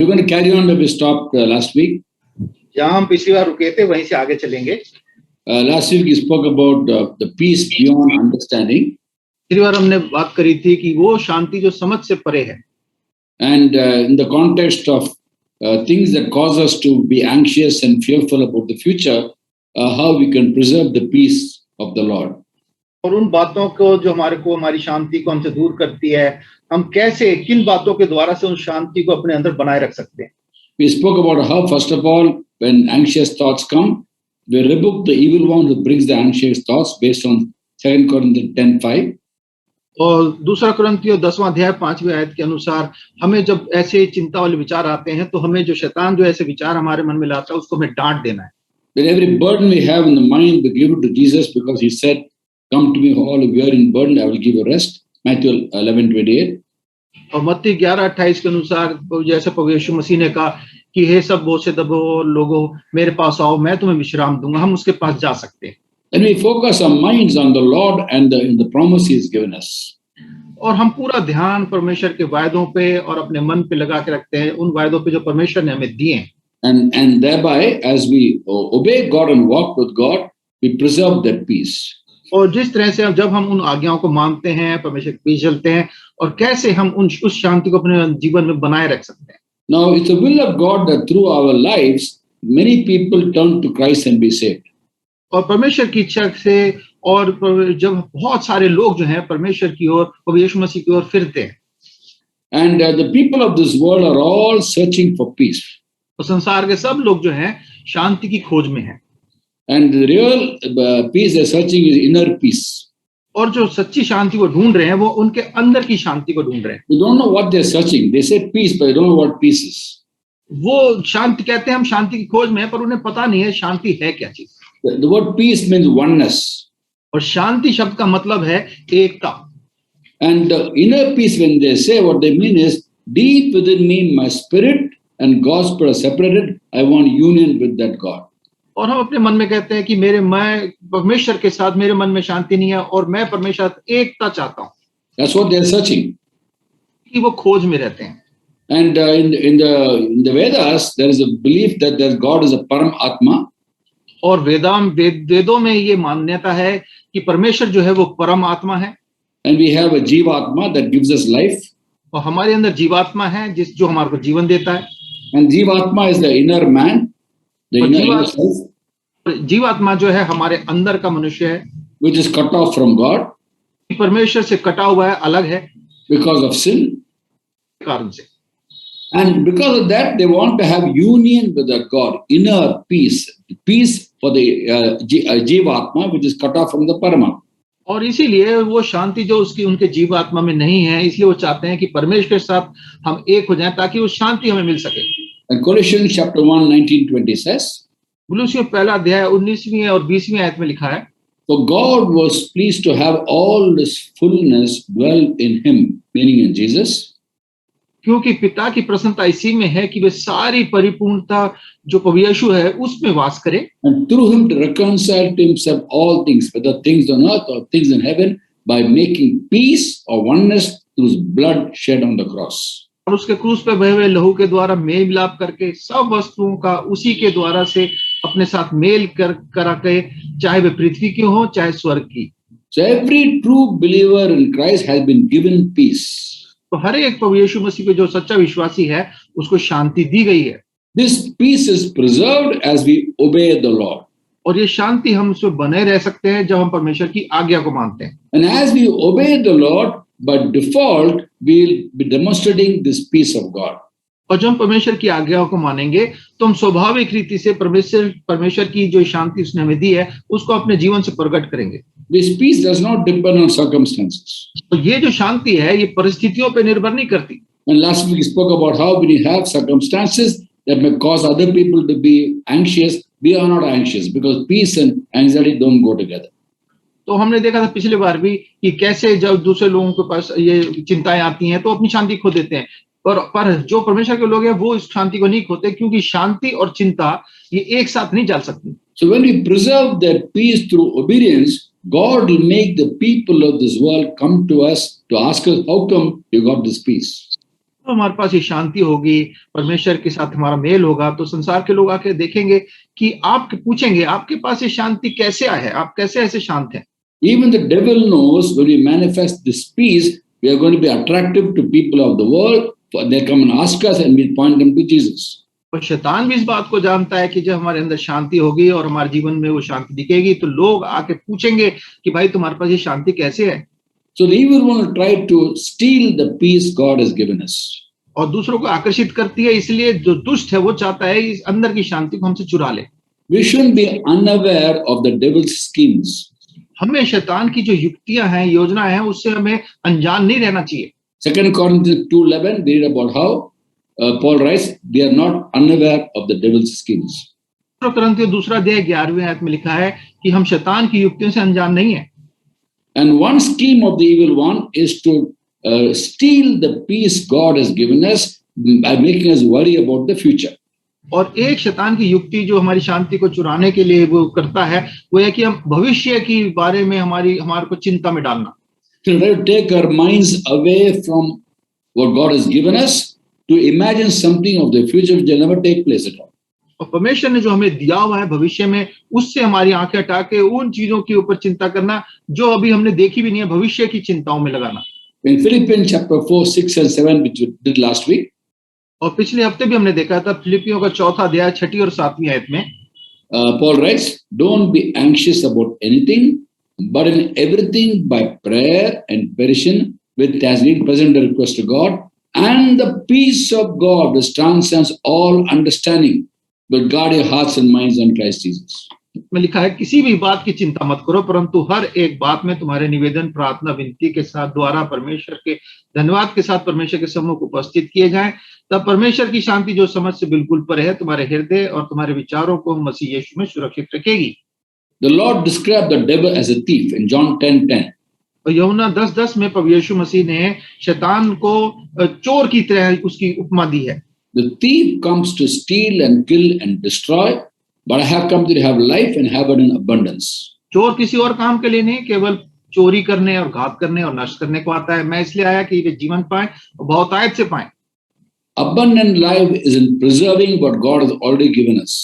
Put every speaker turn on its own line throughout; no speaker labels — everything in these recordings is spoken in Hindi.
We're going to carry on where we stopped last week.
जहाँ हम पिछली बार रुके थे वहीं से आगे चलेंगे.
Last week we spoke about the peace beyond understanding.
पिछली बार हमने बात करी थी कि वो शांति जो समझ से परे है.
And in the context of things that cause us to be anxious and fearful about the future, how we can preserve the peace of the Lord.
और उन बातों को जो हमारी शांति को हमसे दूर करती है, हम कैसे किन बातों के द्वारा से उन शांति को अपने अंदर बनाए रख सकते हैं.
We spoke about how, first of all, when anxious thoughts come, we rebuke the evil one who brings the anxious thoughts based on 2 Corinthians 10:5.
और दूसरा कुरिन्थियों 10वां अध्याय 5वीं आयत के अनुसार हमें जब ऐसे चिंता वाले विचार आते हैं तो हमें जो शैतान जो ऐसे विचार हमारे मन में लाता है उसको हमें डांट देना है.
When every burden we have in the mind, we give it to Jesus because he said, "Come to me, all who are in burden, I will give you rest." Matthew 11:28.
और मत्ती 11:28 के अनुसार जैसे प्रभु यीशु मसीह ने कहा कि हे सब बोझ से दबे लोगों मेरे पास आओ, मैं तुम्हें विश्राम दूंगा. हम उसके पास जा सकते हैं.
And we focus our minds on the Lord and the promise he has given us.
और हम पूरा ध्यान परमेश्वर के वायदों पे और अपने मन पे लगा के रखते हैं, उन वायदों पे जो परमेश्वर ने हमें दिए हैं.
And thereby, as we obey God and walk with God, we preserve that peace.
और जिस तरह से जब हम उन आज्ञाओं को मानते हैं, परमेश्वर के पीछे चलते हैं, और कैसे हम उस शांति को अपने जीवन में बनाए रख सकते हैं.
Now, it's the will of God that through our lives, many people turn to Christ and be saved.
और परमेश्वर की इच्छा से और जब बहुत सारे लोग जो हैं परमेश्वर की ओर और यीशु मसीह की ओर फिरते हैं.
And the people of this world are all searching for peace.
और संसार के सब लोग जो हैं शांति की खोज में हैं.
And the real peace they're searching is inner peace.
और जो सच्ची शांति को ढूंढ रहे हैं वो उनके अंदर की शांति को ढूंढ रहे हैं.
You don't know what they're searching. They say peace, but they don't know what peace is.
वो शांति कहते हैं हम शांति की खोज में हैं, पर उन्हें पता नहीं है शांति है क्या चीज.
The word peace means oneness.
और शांति शब्द का मतलब है एकता.
And inner peace, when they say, what they mean is, deep within me, my spirit and God's spirit are separated. I want union with that God.
और हम अपने मन में कहते हैं कि मैं परमेश्वर के साथ मेरे मन में शांति नहीं है और मैं परमेश्वर एकता चाहता हूँ.
That's what they're searching.
कि वो खोज में रहते हैं.
And in the Vedas, there is a belief that God is a Param Atma.
और वेदों में ये मान्यता है कि परमेश्वर जो है वो परम आत्मा है.
And we have a Jivatma that gives us life.
और हमारे अंदर जीवात्मा है जो हमारे को जीवन देता है.
And Jivatma is the inner man, the inner self.
जीवात्मा जो है हमारे अंदर का मनुष्य है,
which is cut off from God.
परमेश्वर से कटा हुआ है, अलग है
because of sin.
कारण से.
And because of that, they want to have union with that God, inner peace for the Jivatma, which is cut off from the Parama.
और इसीलिए वो शांति जो उनके जीवात्मा में नहीं है, इसलिए वो चाहते हैं कि परमेश्वर के साथ हम एक हो जाएं ताकि वो शांति हमें मिल सके.
And Colossians chapter 1, 19-20 says,
कुलुस्सियों पहला अध्याय 19वीं और 20वीं आयत में लिखा है,
For God was pleased to have all His fullness dwell in Him, meaning in Jesus.
क्योंकि पिता की प्रसन्नता इसी में है कि वे सारी परिपूर्णता जो प्रभु यीशु है उसमें वास करे.
And through him to reconcile to himself all things, whether things on earth or things in heaven, by making peace or oneness through his blood shed on the cross.
और उसके क्रूस पे बहे हुए लहू के द्वारा मेल मिलाप करके सब वस्तुओं का उसी के द्वारा से अपने साथ मेल करा के, चाहे वे पृथ्वी की हो चाहे स्वर्ग की.
So every true believer in Christ has been given peace.
तो हर एक प्रभु यीशु मसीह पे जो सच्चा विश्वासी है उसको शांति दी गई है.
This peace is preserved as we obey the Lord.
और ये शांति हम उसमें बने रह सकते हैं जब हम परमेश्वर की आज्ञा को मानते हैं.
And as we obey the Lord, by default, we'll be demonstrating this peace of God.
और जब हम परमेश्वर की आज्ञाओं को मानेंगे तो हम स्वाभाविक रीति से परमेश्वर की जो शांति उसने हमें दी है उसको अपने जीवन से प्रकट करेंगे.
This peace does not depend on circumstances.
तो ये जो शांति है ये परिस्थितियों पे निर्भर नहीं करती.
And last week we spoke about how when you have circumstances that may cause other people to be anxious, we are not anxious because peace and anxiety don't go together.
तो हमने देखा था पिछली बार भी कि कैसे जब दूसरे लोगों के पास ये चिंताएं आती हैं तो अपनी शांति खो देते हैं. पर जो परमेश्वर के लोग हैं वो इस शांति को नहीं खोते क्योंकि शांति और चिंता ये एक साथ नहीं चल सकती.
So when we preserve that peace through obedience, God will make the people of this world come to us to ask us, how come you got this peace?
तो हमारे पास ये शांति होगी, परमेश्वर के साथ हमारा मेल होगा, तो संसार के लोग आके देखेंगे कि आप पूछेंगे आपके पास ये शांति कैसे आया है, आप कैसे ऐसे शांत हैं।
Even the devil knows when we manifest this peace, we are going to be attractive to people of the world. They come and ask us and we point them to Jesus.
और शैतान भी इस बात को जानता है कि जब हमारे अंदर शांति होगी और हमारे जीवन में वो शांति दिखेगी तो लोग आके पूछेंगे कि भाई तुम्हारे पास ये शांति कैसे है।
So the evil one will try to steal the peace God has given us.
और दूसरों को आकर्षित करती है, इसलिए जो दुष्ट है वो चाहता है इस अंदर की शांति को हमसे चुरा ले।
We shouldn't be unaware of the devil's schemes.
हमें शैतान की जो युक्तियां हैं, योजनाएं हैं, उससे हमें अनजान नहीं रहना चाहिए।
2 Corinthians 2:11, we read about how Paul writes, they are not unaware of the devil's schemes.
कुरिन्थियों 2 अध्याय 11वीं आयत में लिखा है कि हम शैतान की युक्तियों से अनजान नहीं है।
And one scheme of the evil one is to steal the peace God has given us by making us worry about the future.
और एक शैतान की युक्ति जो हमारी शांति को चुराने के लिए वो करता है वो है कि हम भविष्य के बारे में हमारे को चिंता में डालना।
To try to take our minds away from what God has given us to imagine something of the future which will never take place at all.
और परमेश्वर ने जो हमें दिया हुआ है भविष्य में, उससे हमारी आंखें हटा के उन चीजों के ऊपर चिंता करना जो अभी हमने देखी भी नहीं है, भविष्य की चिंताओं में लगाना।
In Philippians chapter 4, 6 and 7, which we did last week,
और पिछले हफ्ते भी हमने देखा था फिलिपियों का 4 अध्याय 6 और 7वीं आयत में
Paul writes, don't be anxious about anything, but in everything by prayer and petition with thanksgiving present the request to God, and the peace of God which transcends all understanding will guard your hearts and minds in Christ Jesus.
में लिखा है किसी भी बात की चिंता मत करो, परंतु हर एक बात में तुम्हारे निवेदन प्रार्थना विनती के साथ द्वारा परमेश्वर के धन्यवाद के साथ परमेश्वर के सम्मुख उपस्थित किए जाएं, तब परमेश्वर की शांति जो समझ से बिल्कुल परे है तुम्हारे हृदय और तुम्हारे विचारों को मसीह यीशु में सुरक्षित रखेगी।
The Lord described the devil as a thief in John 10:10.
और यूहन्ना 10:10 में प्रभु यीशु मसीह ने शैतान को चोर की तरह उसकी उपमा दी है।
The thief comes to steal and kill and destroy, but I have come to have life and have it in abundance.
चोर किसी और काम के लिए नहीं, केवल चोरी करने और घात करने और नष्ट करने को आता है। मैं इसलिए आया कि वे जीवन पाएं और बहुतायत से पाएं।
Abundant life is in preserving what God has already given us.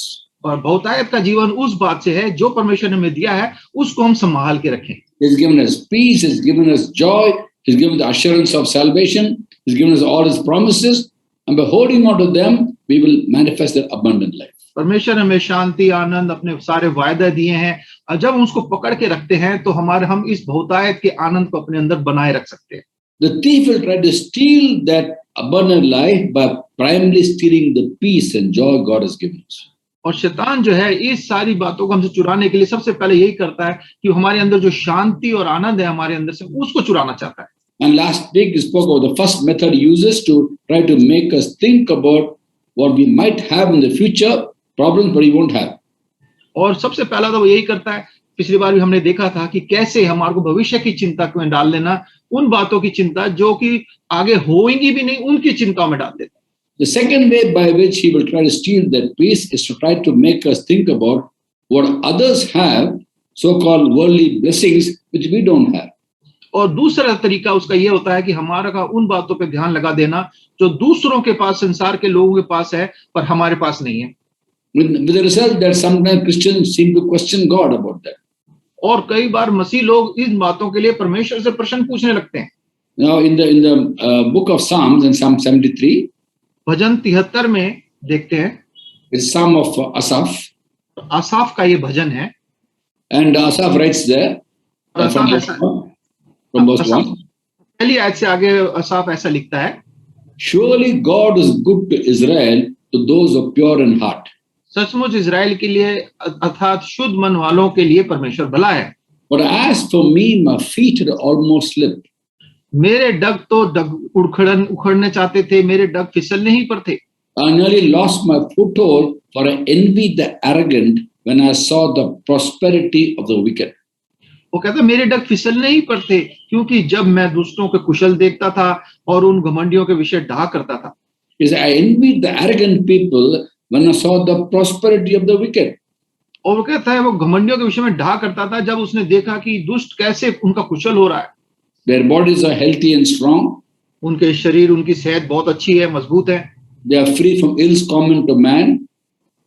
और बहुतायत का जीवन उस बात से है जो परमेश्वर ने हमें दिया है उसको हम संभाल के रखें।
He's given us peace, He's given us joy, He's given the assurance of salvation, He's given us all His promises, and by holding on to them, we will manifest that abundant life.
परमेश्वर ने हमें शांति, आनंद, अपने सारे वायदे दिए हैं और जब हम उसको पकड़ के रखते हैं तो हम इस बहुतायत के आनंद को अपने अंदर बनाए रख सकते हैं।
The thief will try to steal that abundant life by primarily stealing the peace and joy God has given us.
और शैतान जो है इस सारी बातों को हमसे चुराने के लिए सबसे पहले यही करता है कि हमारे अंदर जो शांति और आनंद है हमारे अंदर से उसको चुराना चाहता है।
And last week we spoke about the first method he uses to try to make us think about what we might have in the future, problems but we won't have.
और सबसे पहला तो वो यही करता है, पिछली बार भी हमने देखा था कि कैसे हमारे को भविष्य की चिंता में डाल लेना, उन बातों की चिंता जो कि आगे होंगी भी नहीं उनकी चिंताओं में डाल देता है।
The second way by which he will try to steal that peace is to try to make us think about what others have, so-called worldly blessings, which we don't have.
और दूसरा तरीका उसका ये होता है कि हमारा का उन बातों पे ध्यान लगा देना जो दूसरों के पास, संसार के लोगों के पास है पर हमारे पास नहीं है।
With the result that sometimes Christians seem to question God about that.
और कई बार मसीह लोग इन बातों के लिए परमेश्वर से प्रश्न पूछने लगते हैं।
Now in the book of Psalms, in Psalm 73,
भजन 73 में देखते हैं,
it's Psalm of Asaph,
आसाफ का ये भजन है।
and Asaph writes there from verse 1.
पहली आयत से आगे आसाफ ऐसा लिखता है,
Surely God is good to Israel, to those of pure in heart.
सचमुच इजराइल के लिए अर्थात शुद्ध मन वालों के लिए परमेश्वर भला है।
But as for me, my feet had almost slipped.
मेरे डग तो उखड़ने चाहते थे, मेरे डग फिसलने ही पर थे।
I nearly lost my foothold, for I envied the arrogant when I saw the prosperity of the wicked.
वो कहता मेरे डग फिसलने ही पर थे क्योंकि जब मैं दूसरों के कुशल देखता था और उन घमंडियों के विषय ढा करता था।
He said, I envied the arrogant people when I saw the prosperity of the wicked.
और वो कहता है वो घमंडियों के विषय में ढा करता था जब उसने देखा कि दुष्ट कैसे उनका कुशल हो रहा है।
Their bodies are healthy and strong.
उनके शरीर, उनकी सेहत बहुत अच्छी है, मजबूत है,
They are free from ills common to man.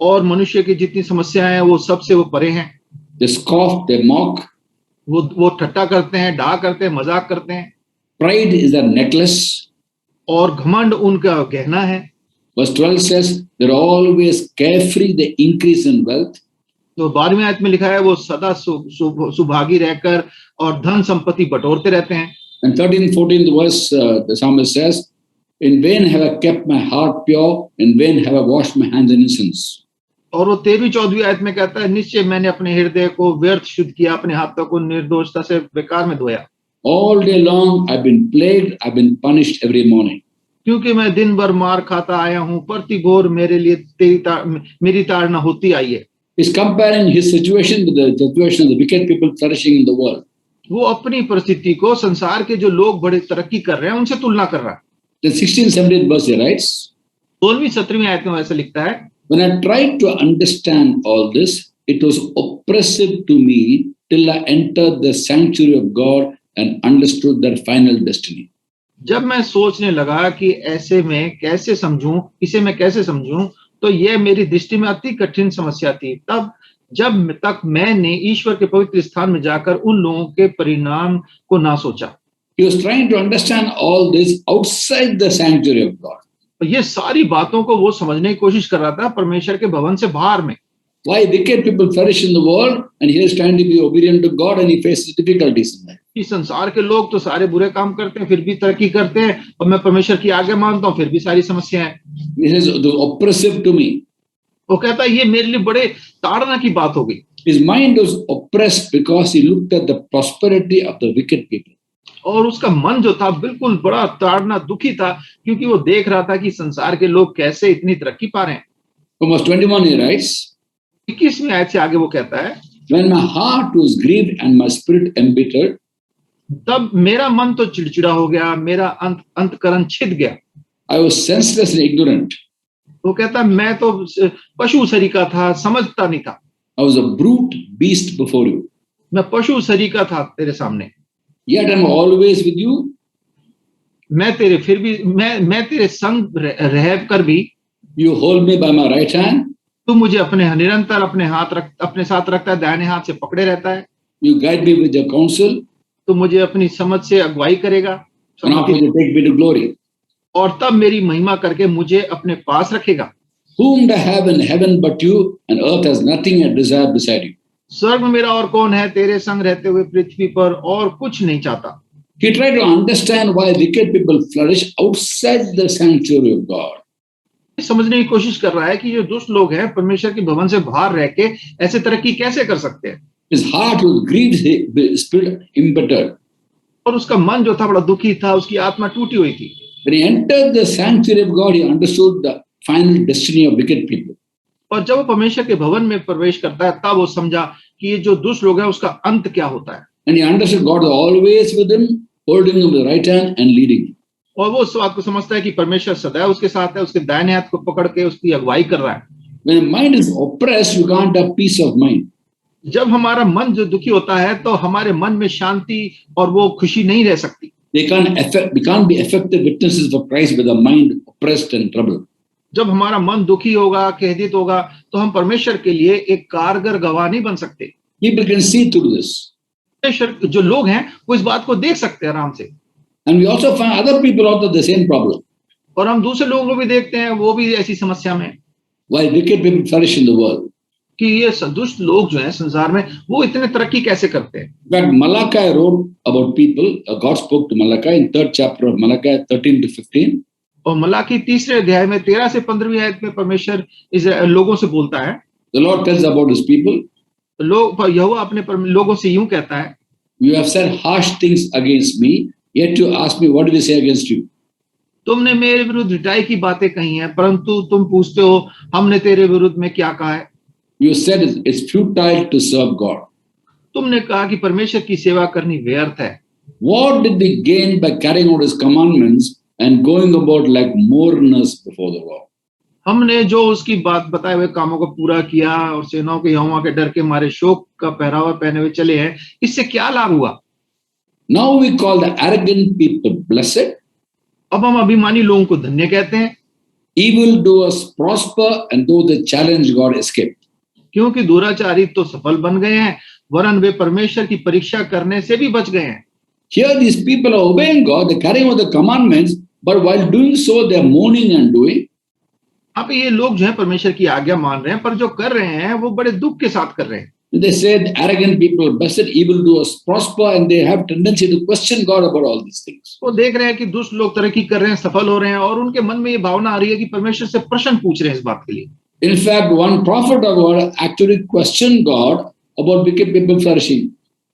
और मनुष्य की जितनी समस्याएं हैं वो सबसे वो परे हैं।
They scoff, they mock.
वो ठट्टा करते हैं, डा करते हैं, मजाक करते हैं,
Pride is their necklace.
और घमंड उनका गहना है।
Verse 12 says, they're always carefree, they increase in wealth.
तो 12वीं आयत में लिखा है वो सदा सुभागी रहकर और धन संपत्ति बटोरते रहते हैं।
And 13th, 14th verse, the psalmist says, in vain have I kept my heart pure, in vain have I washed my hands in innocence.
और वो 13वीं 14वीं आयत में कहता है, निश्चय मैंने अपने हृदय को व्यर्थ शुद्ध किया, अपने हाथों को निर्दोषता से बेकार में धोया।
All day long I've been plagued, I've been punished every morning.
क्योंकि मैं दिन भर मार खाता आया हूँ, प्रति भोर मेरे लिए मेरी ताड़ना होती आई है।
He's comparing his situation with the situation of the wicked people flourishing in the world.
वो अपनी परिस्थिति को संसार के जो लोग बड़े तरक्की कर रहे हैं उनसे तुलना कर रहा है।
The 16th, 17th verse he writes,
16वीं 17वीं आयत में वैसे लिखता है,
when I tried to understand all this, it was oppressive to me till I entered the sanctuary of God and understood their final destiny.
जब मैं सोचने लगा कि ऐसे में कैसे समझूं, इसे मैं कैसे समझूं, तो यह मेरी दृष्टि में अति कठिन समस्या थी। तब जब तक मैंने ईश्वर के पवित्र स्थान में जाकर उन लोगों के परिणाम को ना सोचा।
He was trying to understand all this outside the sanctuary of God.
ये सारी बातों को वो समझने की कोशिश कर रहा था परमेश्वर के भवन से बाहर में।
Why wicked people flourish in the world and he is trying to be obedient to God and he faces difficulties in life.
इस संसार के लोग तो सारे बुरे काम करते हैं फिर भी तरक्की करते हैं, और मैं परमेश्वर की आज्ञा मानता हूँ फिर भी सारी समस्याएं हैं।
This is oppressive to me.
वो कहता है ये मेरे लिए बड़े ताड़ना की बात हो गई।
His mind was oppressed because he looked at the prosperity of the wicked people.
और उसका मन जो था बिल्कुल बड़ा ताड़ना दुखी था, क्योंकि वो देख रहा था कि संसार के लोग कैसे इतनी तरक्की पा रहे हैं।
From verse 21 he writes,
21वीं आयत से आगे वो कहता है,
when my heart was grieved and my spirit embittered,
तब मेरा मन तो चिड़चिड़ा हो गया, मेरा अंतकरण छिद गया।
I was senseless and ignorant.
वो कहता है मैं तो पशु सरीका था, समझता नहीं था।
I was a brute beast before you.
मैं पशु सरीका था तेरे सामने।
Yet I'm always with you.
मैं तेरे संग रह कर भी
You hold me by my right hand.
तू मुझे अपने निरंतर अपने साथ रखता है, दाहिने हाथ से पकड़े रहता है।
You guide me with your counsel.
तू मुझे अपनी समझ से अगुवाई करेगा,
And after you take me to glory.
और तब मेरी महिमा करके मुझे अपने पास रखेगा।
Whom do I have in heaven but you, and earth has nothing I desire beside you.
स्वर्ग में मेरा और कौन है, तेरे संग रहते हुए पृथ्वी पर और कुछ नहीं चाहता।
He tried to understand why wicked people flourish outside the sanctuary of God.
समझने की कोशिश कर रहा है कि जो दुष्ट लोग हैं परमेश्वर के भवन से बाहर रह के ऐसे तरक्की कैसे कर सकते हैं।
His heart was grieved, his spirit embittered.
और उसका मन जो था बड़ा दुखी था, उसकी आत्मा टूटी हुई थी।
When he entered the sanctuary of God, he understood the final destiny of wicked people.
और जब वो परमेश्वर के भवन में प्रवेश करता है तब वो समझा कि ये जो दुष्ट लोग हैं उसका अंत क्या होता है।
And he understood God was always with him, holding him with the right hand and leading him.
और वो उस बात को समझता है कि परमेश्वर सदैव उसके साथ है, उसके दाहिने हाथ को पकड़ के उसकी अगुवाई कर रहा है।
When the mind is oppressed, you can't have peace of mind.
जब हमारा मन जो दुखी होता है तो हमारे मन में शांति और वो खुशी नहीं रह सकती।
We can't be effective witnesses for Christ with the mind oppressed and troubled.
जब हमारा मन दुखी होगा, खेदित होगा, तो हम परमेश्वर के लिए एक कारगर गवाह नहीं बन सकते।
People can see through this.
परमेश्वर जो लोग हैं वो इस बात को देख सकते हैं आराम से।
And we also find other people out of the same problem.
और हम दूसरे लोगों को भी देखते हैं, वो भी ऐसी समस्या में।
Why wicked people flourish in the world.
कि ये दुष्ट लोग जो हैं संसार में वो इतने तरक्की कैसे करते हैं।
In fact, Malachi wrote about people. God spoke to Malachi in 3rd chapter of Malachi 13 to 15.
और मलाकी 3रे अध्याय में 13 से 15वीं आयत में परमेश्वर इस लोगों से बोलता है।
The Lord tells about his people.
यहोवा अपने लोगों से यूं कहता है,
You have said harsh things against me, yet you ask me, what did we say against you?
तुमने मेरे विरुद्ध रिटाई की बातें कही हैं, परंतु तुम पूछते हो हमने तेरे विरुद्ध में क्या कहा है।
You said it's futile to serve God.
तुमने कहा कि परमेश्वर की सेवा करनी व्यर्थ है।
What did we gain by carrying out his commandments and going about like mourners before the Lord?
हमने जो उसकी बात बताए हुए कामों को पूरा किया और सेनाओं के यहोवा के डर के मारे शोक का पहरावा पहने हुए चले हैं, इससे क्या लाभ हुआ।
Now we call the arrogant people blessed.
अब हम अभिमानी लोगों को धन्य कहते हैं,
Evildoers prosper, and though they challenge God, escape.
क्योंकि दुराचारी तो सफल बन गए हैं, वरन वे परमेश्वर की परीक्षा करने से भी बच गए हैं।
Here, these people are obeying God, they're carrying out the commandments, but while doing so, they're mourning and doing.
अब ये लोग जो है परमेश्वर की आज्ञा मान रहे हैं, पर जो कर रहे हैं वो बड़े दुख के साथ कर रहे हैं।
They said arrogant people, blessed evildoers prosper, and they have tendency to question God about all these things.
वो देख रहे हैं कि दुष्ट लोग तरक्की कर रहे हैं, सफल हो रहे हैं, और उनके मन में ये भावना आ रही है कि परमेश्वर से प्रश्न पूछ रहे हैं इस बात के लिए।
In fact, one prophet of God actually questioned God about wicked people flourishing.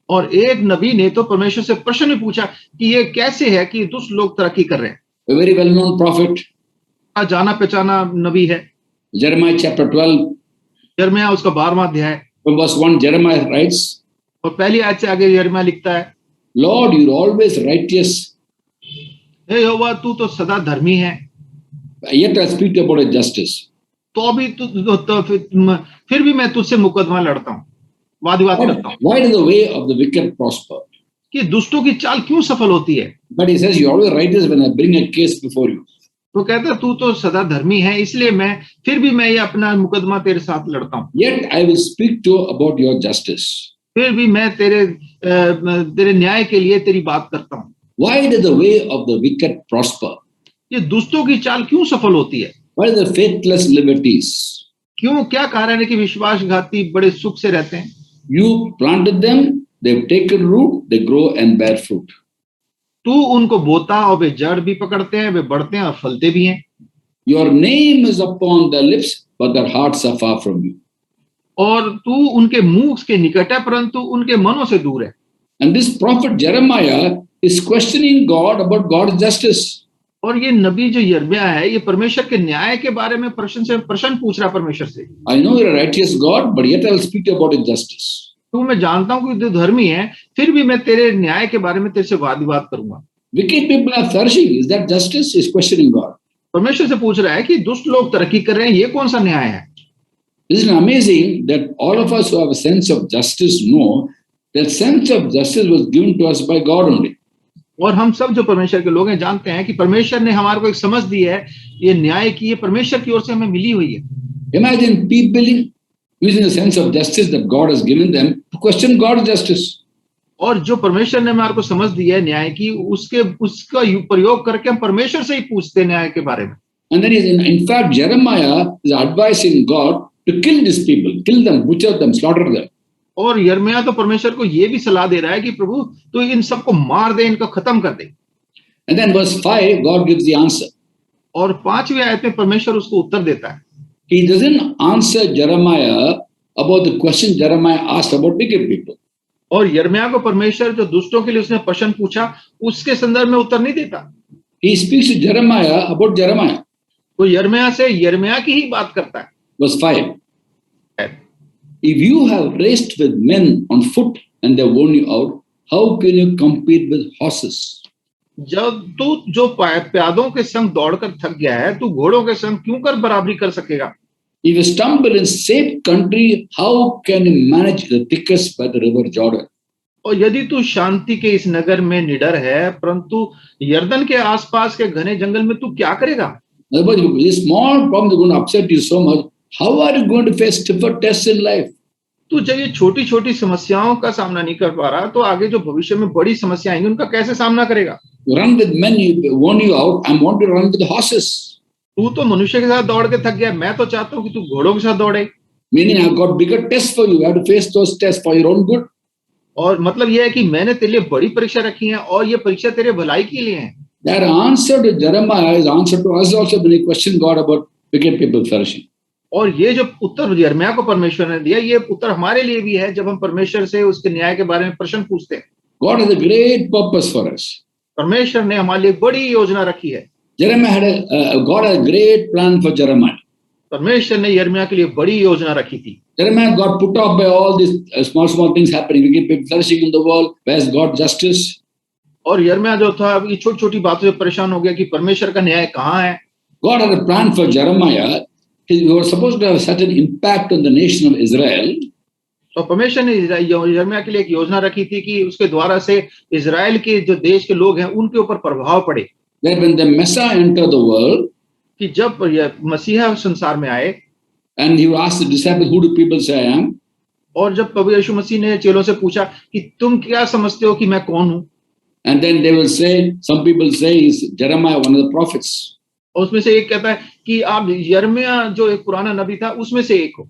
और एक नबी ने तो परमेश्वर से प्रश्न भी पूछा कि ये कैसे है कि दुष्ट लोग तरक्की कर रहे हैं।
A very well-known prophet,
जाना पहचाना नबी है,
Jeremiah chapter 12,
यिर्मयाह उसका 12वां अध्याय,
from verse 1, Jeremiah writes,
और पहली आयत से आगे यिर्मयाह लिखता है,
Lord, you're always righteous,
हे यहोवा तू तो सदा धर्मी है,
yet I speak about a justice.
तो अभी फिर भी मैं तुझसे मुकदमा लड़ता हूँ, वाद विवाद करता हूँ
Why does the way of the wicked prosper?
कि दुष्टों की चाल क्यों सफल होती है।
But he says, you're always righteous when I bring a case before you.
तो कहता है तू तो सदा धर्मी है, इसलिए फिर भी मैं ये अपना मुकदमा तेरे साथ लड़ता हूँ,
Yet I will speak to you about your justice.
फिर भी मैं तेरे न्याय के लिए तेरी बात करता हूँ।
Why does the way of the wicked prosper?
ये दुष्टों की चाल क्यों सफल होती है,
Why do the faithless liberties?
क्यों, क्या कारण है कि विश्वासघाती बड़े सुख से रहते हैं।
You planted them, they've taken root, they grow and bear fruit.
तू उनको बोता और वे जड़ भी पकड़ते हैं, वे बढ़ते हैं और फलते भी हैं।
Your name is upon their lips, but their hearts are far from you.
और तू उनके मुंह के निकट है, परंतु उनके मनों से दूर है।
And this prophet Jeremiah is questioning God about God's justice.
और ये नबी जो यिर्मयाह है, ये परमेश्वर के न्याय के बारे में प्रश्न पूछ रहा है परमेश्वर से।
I know you're a righteous God, but yet I'll speak to you about his justice.
तो मैं जानता हूं कि तू धर्मी है, फिर भी मैं तेरे न्याय के बारे में तेरे से वाद विवाद करूंगा।
Wicked people are flourishing. Is that justice? Is questioning God.
परमेश्वर से पूछ रहा है कि दुष्ट लोग तरक्की कर रहे हैं, ये कौन सा न्याय है।
Isn't it amazing that all of us who have a sense of justice know that sense of justice was given to us by God only.
और हम सब जो परमेश्वर के लोग हैं जानते हैं कि परमेश्वर ने हमारे को एक समझ दी है, ये न्याय की, ये परमेश्वर की ओर से हमें मिली हुई है।
Imagine people using the sense of justice that God has given them to question God's justice.
और जो परमेश्वर ने हमारे को समझ दी है न्याय की, उसका प्रयोग करके हम परमेश्वर से ही पूछते हैं न्याय के बारे में।
And then in fact, Jeremiah is advising God to kill these people, kill them, butcher them, slaughter them.
और यिर्मयाह तो परमेश्वर को ये भी सलाह दे रहा है कि प्रभु तो इन सबको मार दे, इनको खत्म कर दे।
And then verse 5, God gives the answer.
और 5वीं आयत में परमेश्वर उसको उत्तर देता है।
He doesn't answer Jeremiah about the question Jeremiah asked about wicked people.
और यिर्मयाह को परमेश्वर जो दुष्टों के लिए उसने प्रश्न पूछा, उसके संदर्भ में उत्तर नहीं देता।
He speaks to Jeremiah about Jeremiah.
वो यिर्मयाह से यिर्मयाह की ही बात करता है।
Verse 5. If you have raced with men on foot and they worn you out, how can you compete with horses?
जब तू जो प्यादों के संग दौड़कर थक गया है, तू घोड़ों के संग क्यों कर बराबरी कर सकेगा।
If you stumble in safe country, how can you manage the thickest by the river Jordan?
और यदि तू शांति के इस नगर में निडर है, परंतु यर्दन के आसपास के घने जंगल में तू क्या करेगा।
These small problems are going to upset you so much. How are you going to face stiffer tests in life?
तू जब ये छोटी छोटी समस्याओं का सामना नहीं कर पा रहा, तो आगे जो भविष्य में बड़ी समस्या आएंगी उनका कैसे सामना करेगा।
Run with men, you warn you out. I want to run with the horses.
तू तो मनुष्य के साथ दौड़ के थक गया, मैं तो चाहता हूँ कि तू घोड़ों के साथ दौड़े।
Meaning I've got bigger tests for you. You have to face those tests for your own good.
और मतलब ये है कि मैंने तेरे लिए बड़ी परीक्षा रखी है और ये परीक्षा तेरे भलाई के लिए है।
That answer to Jeremiah is answer to us also when we question God about wicked people flourishing.
और ये जो उत्तर यिर्मयाह को परमेश्वर ने दिया, ये उत्तर हमारे लिए भी है जब हम परमेश्वर से उसके न्याय के बारे में प्रश्न पूछते हैं।
God has a great purpose for us.
परमेश्वर ने हमारे लिए बड़ी योजना रखी है।
Jeremiah had God had a great plan for Jeremiah.
परमेश्वर ने यिर्मयाह के लिए बड़ी योजना रखी थी।
Jeremiah got put off by all these small things happening. Wicked people flourishing in the world. Where's God's justice?
और यिर्मयाह जो था ये छोटी छोटी बातों से परेशान हो गया कि परमेश्वर का न्याय कहाँ है।
God had a plan for Jeremiah. He was supposed to have such an impact on the nation of Israel.
तो परमेश्वर ने यिर्मयाह के लिए एक योजना रखी थी कि उसके द्वारा से इजराइल के जो देश के लोग हैं उनके ऊपर प्रभाव पड़े।
that when the Messiah entered the world,
कि जब यह मसीहा संसार में आए
and he asked the disciples, "Who do people say I am?"
और जब प्रभु यीशु मसीह ने चेलों से पूछा कि तुम क्या समझते हो कि मैं कौन हूं,
And then they will say, some people say he's Jeremiah, one of the prophets.
और उसमें से एक कहता है कि आप यिर्मयाह जो एक पुराना नबी था उसमें से एक हो।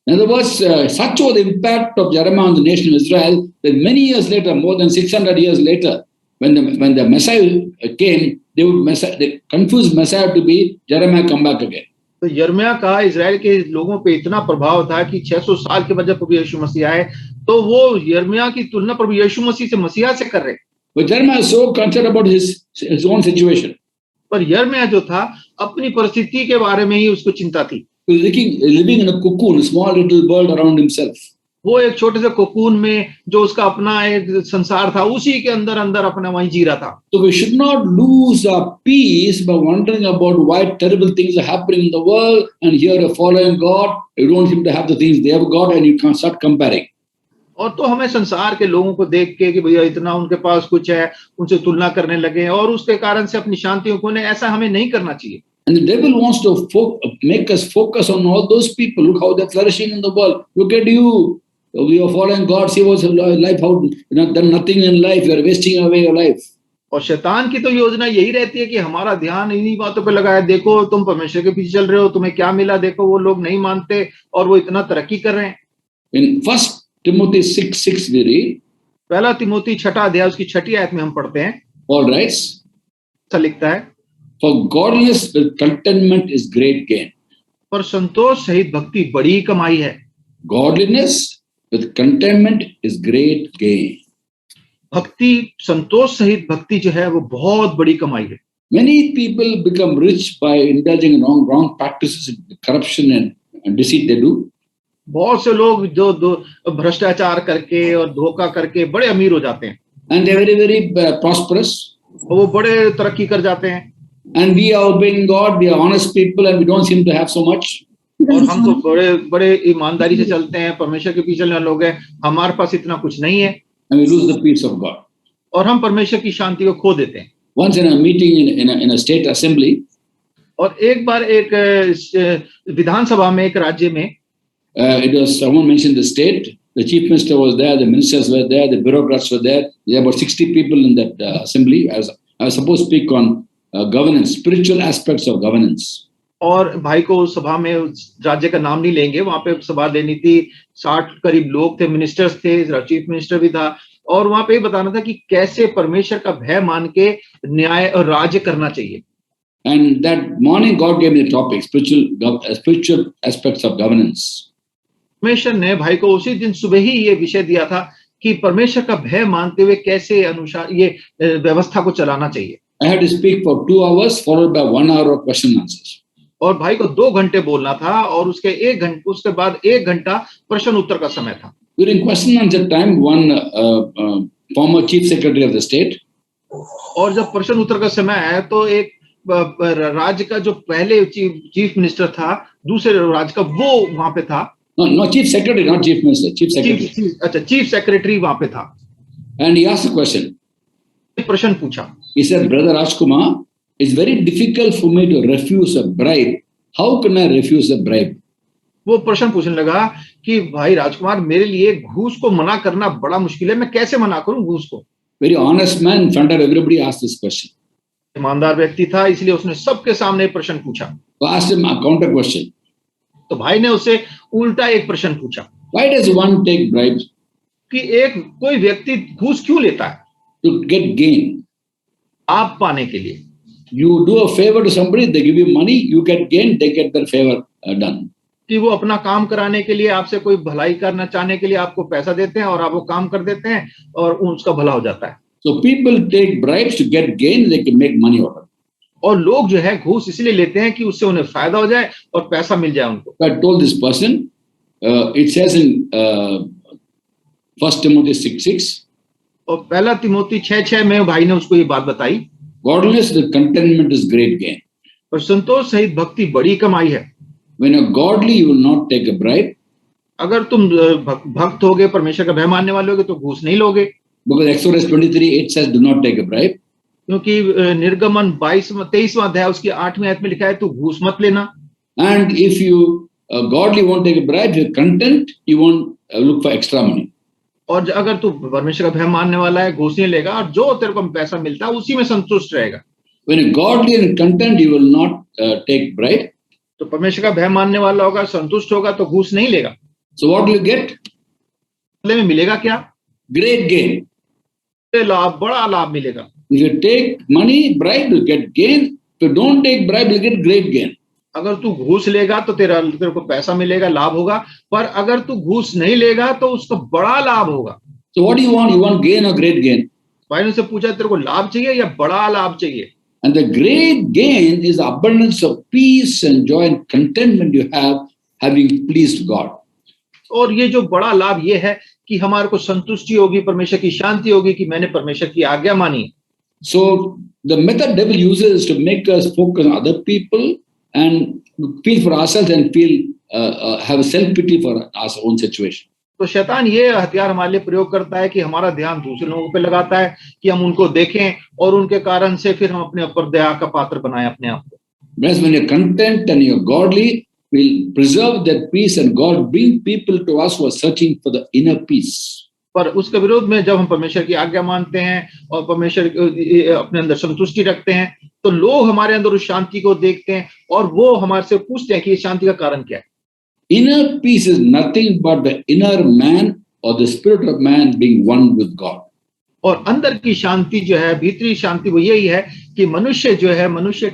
In other words, such was the impact of Jeremiah on the nation of Israel that many years later, more than 600 years later, when the Messiah came, they confused Messiah to be Jeremiah come back again.
तो यिर्मयाह का इजराइल के लोगों पे इतना प्रभाव था कि 600 साल के बाद जब प्रभु यीशु मसीह आए तो वो यिर्मयाह की तुलना प्रभु यीशु मसीह से मसीहा से कर रहे।
But Jeremiah is so concerned about his own situation.
पर यिर्मयाह जो था अपनी परिस्थिति के बारे में ही उसको चिंता थी।
He was living in a cocoon, a small little world around himself.
वो एक छोटे से कोकून में जो उसका अपना एक संसार था उसी के अंदर अंदर अपना वहीं जी रहा था।
So we should not lose our peace by wondering about why terrible things are happening in the world, and here you're following God, you don't seem to have the things they have got, and you can't start comparing.
और तो हमें संसार के लोगों को देख के कि भैया इतना उनके पास कुछ है उनसे तुलना करने लगे और उसके कारण से अपनी शांतियों को ने ऐसा हमें नहीं करना चाहिए।
And the devil wants to make us focus on all those people. Look how they're flourishing in the world. Look at you. You are following God. See what's life. How done nothing in life. You are wasting away your life.
और शैतान की तो योजना यही रहती है कि हमारा ध्यान इन्हीं बातों पे लगाया। देखो तुम परमेश्वर के पीछे चल रहे हो, तुम्हें क्या मिला, देखो वो लोग नहीं मानते और वो इतना तरक्की कर रहे हैं।
In 1 Timothy 6:6 we read.
पहला तिमोथी 6 अध्याय उसकी 6 आयत में हम पढ़ते हैं।
Paul writes.
ऐसा लिखता है,
For godliness with contentment is great gain.
पर संतोष सहित भक्ति बड़ी कमाई है।
Godliness with contentment is great gain.
भक्ति संतोष सहित भक्ति जो है वो बहुत बड़ी कमाई है।
Many people become rich by indulging in wrong practices, corruption and deceit they do.
बहुत से लोग जो भ्रष्टाचार करके और धोखा करके बड़े अमीर हो जाते हैं।
And they are very prosperous.
वो बड़े तरक्की कर जाते हैं।
And we are obeying God, we are honest people and we don't seem to have so much.
और हम तो बड़े बड़े ईमानदारी से चलते हैं, परमेश्वर के पीछे चलने वाले लोग हैं, हमारे पास इतना कुछ नहीं है।
And we lose the peace of God.
और हम परमेश्वर की शांति को खो देते हैं।
Once in a meeting in a state assembly,
और एक बार एक विधानसभा में एक राज्य में
it was someone mentioned the state, the chief minister was there, the ministers were there, the bureaucrats were there. There were about 60 people in that assembly. I was supposed to speak on governance, spiritual aspects of governance.
और भाई को उस सभा में राज्य का नाम नहीं लेंगे, वहां पे सभा देनी थी। 60 करीब लोग थे, मिनिस्टर्स थे, चीफ मिनिस्टर भी था और वहां पे बताना था कि कैसे परमेश्वर का भय मान के न्याय और राज्य करना चाहिए।
And that morning God gave me the topic, spiritual aspects of governance.
परमेश्वर ने भाई को उसी दिन सुबह ही ये विषय दिया था कि परमेश्वर का भय मानते हुए कैसे अनुसार ये व्यवस्था को चलाना चाहिए।
I had to speak for 2 hours followed by 1 hour of question and answers.
और भाई को 2 घंटे बोलना था और उसके बाद 1 घंटा प्रश्न उत्तर का समय था।
During question and answer time, one former chief secretary of the state,
और जब प्रश्न उत्तर का समय आया तो एक राज्य का जो पहले चीफ मिनिस्टर था, दूसरे राज्य का वो वहां पे था।
no chief secretary, not chief minister, chief secretary.
अच्छा, चीफ सेक्रेटरी वहां पे था।
And he asked a question.
एक प्रश्न पूछा।
He said, Brother Rajkumar, it's very difficult for me to refuse a bribe. How can I refuse a bribe?
वो प्रश्न पूछने लगा कि भाई राजकुमार, मेरे लिए घूस को मना करना बड़ा मुश्किल है, मैं कैसे मना करूं घूस को?
Very honest man, in front of everybody asked this question.
ईमानदार व्यक्ति था, इसलिए उसने सबके सामने प्रश्न पूछा।
So I asked him a counter question.
तो भाई ने उससे उल्टा एक प्रश्न पूछा।
Why does one take bribes?
कि कोई व्यक्ति घूस क्यों लेता है?
To get gain.
आप पाने के लिए।
You do a favor to somebody, they give you money, you get gain, they get their favor done.
कि वो अपना काम कराने के लिए, आपसे कोई भलाई करना चाहने के लिए आपको पैसा देते हैं और आप वो काम कर देते हैं और उसका भला हो जाता है।
So people take bribes to get gain, they can make money out of it.
और लोग जो है घूस इसलिए लेते हैं कि उससे उन्हें फायदा हो जाए और पैसा मिल जाए उनको।
I told this person, it says in 1 Timothy 6:6.
और पहला तिमोथी 6:6 में भाई ने उसको ये बात बताई।
Godliness with contentment is great gain.
और संतोष सहित भक्ति बड़ी कमाई है।
When you're godly, you will not take a bribe.
अगर तुम भक्त होगे, परमेश्वर का भय मानने वाले होगे तो घूस नहीं लोगे।
Because Exodus 23:8 says, do not take a bribe.
क्योंकि निर्गमन 23वां अध्याय उसकी 8वीं आयत में लिखा है, तू घूस मत लेना।
And if you godly won't take a bribe, you're content, you won't look for extra money.
और अगर तू परमेश्वर का भय मानने वाला है, घूस नहीं लेगा, और जो तेरे को पैसा मिलता है उसी में संतुष्ट रहेगा।
When you're godly and content, you will not take bribe.
तो परमेश्वर का भय मानने वाला होगा, संतुष्ट होगा, तो घूस नहीं लेगा।
So what will you get?
बदले में मिलेगा क्या?
Great gain.
लाभ, बड़ा लाभ मिलेगा।
If you take money, bribe, you'll get gain. If you don't take bribe, you'll get great gain.
अगर तू घूस लेगा तो तेरे को पैसा मिलेगा, लाभ होगा, पर अगर तू घूस नहीं लेगा तो उसका बड़ा लाभ होगा।
So what do you want? You want gain or great gain?
भाई ने से पूछा, तेरे को लाभ चाहिए या बड़ा लाभ चाहिए?
And the great gain is the abundance of peace and joy and contentment you have having pleased God.
और ये जो बड़ा लाभ ये है कि हमारे को संतुष्टि होगी, परमेश्वर की शांति होगी कि मैंने परमेश्वर की आज्ञा मानी।
So the method devil uses is to make us focus on other people and feel for ourselves and feel have self-pity for our own situation.
तो शैतान ये हथियार हमारे लिए प्रयोग करता है कि हमारा ध्यान दूसरे लोगों पे लगाता है कि हम उनको देखें और उनके कारण से फिर हम अपने ऊपर दया का पात्र बनाएं अपने आप को।
Whereas when you're content and you're godly, we'll preserve that peace and God bring people to us who are searching for the inner peace.
पर उसके विरोध में जब हम परमेश्वर की आज्ञा मानते हैं और परमेश्वर अपने अंदर संतुष्टि रखते हैं, तो लोग हमारे अंदर उस शांति को देखते हैं और वो हमारे से पूछते हैं कि ये शांति का कारण क्या है।
Inner peace is nothing but the inner man or the spirit of man being one with God.
और अंदर की शांति जो है, भीतरी शांति, वो यही है कि मनुष्य जो है, मनुष्य